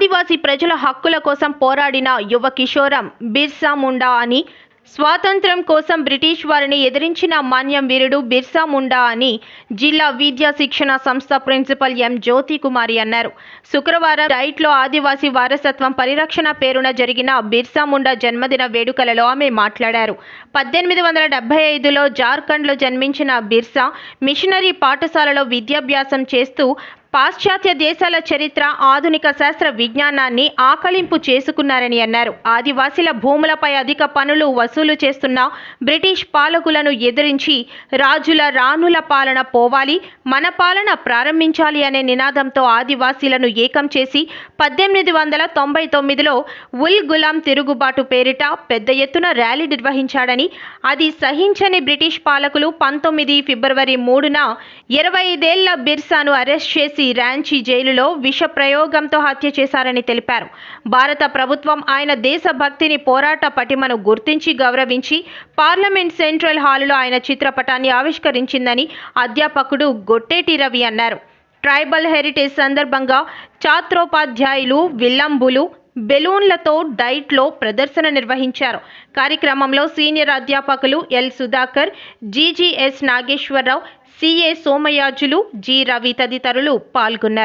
ఆదివాసీ ప్రజల హక్కుల కోసం పోరాడిన యువ కిషోరం బిర్సా ముండా అని, స్వాతంత్ర్యం కోసం బ్రిటిష్ వారిని ఎదిరించిన మాన్యం వీరుడు బిర్సా ముండా అని జిల్లా విద్యా శిక్షణ సంస్థ ప్రిన్సిపల్ ఎం జ్యోతి కుమారి అన్నారు. శుక్రవారం డైట్లో ఆదివాసీ వారసత్వం పరిరక్షణ పేరున జరిగిన బిర్సా ముండా జన్మదిన వేడుకలలో ఆమె మాట్లాడారు. 1875లో జార్ఖండ్లో జన్మించిన బిర్సా మిషనరీ పాఠశాలలో విద్యాభ్యాసం చేస్తూ పాశ్చాత్య దేశాల చరిత్ర, ఆధునిక శాస్త్ర విజ్ఞానాన్ని ఆకళింపు చేసుకున్నారని అన్నారు. ఆదివాసీల భూములపై అధిక పన్నులు వసూలు చేస్తున్న బ్రిటిష్ పాలకులను ఎదిరించి రాజుల రాణుల పాలన పోవాలి, మన పాలన ప్రారంభించాలి అనే నినాదంతో ఆదివాసీలను ఏకం చేసి 1899లో ఉల్ గులాం తిరుగుబాటు పేరిట పెద్ద ఎత్తున ర్యాలీ నిర్వహించాడని, అది సహించని బ్రిటిష్ పాలకులు 19 ఫిబ్రవరి 3న 25 ఏళ్ల బిర్సాను అరెస్ట్ చేసి రాంచీ జైలులో విష ప్రయోగంతో హత్య చేశారని తెలిపారు. భారత ప్రభుత్వం ఆయన దేశభక్తిని, పోరాట పటిమను గుర్తించి గౌరవించి పార్లమెంట్ సెంట్రల్ హాలులో ఆయన చిత్రపటాన్ని ఆవిష్కరించిందని అధ్యాపకుడు గొట్టేటి రవి అన్నారు. ట్రైబల్ హెరిటేజ్ సందర్భంగా ఛాత్రోపాధ్యాయులు విల్లంబులు, బెలూన్లతో డైట్లో ప్రదర్శన నిర్వహించారు. కార్యక్రమంలో సీనియర్ అధ్యాపకులు L Sudhakar, GGS Nageswara Rao, CA Somayajulu, G Ravi తదితరులు పాల్గొన్నారు.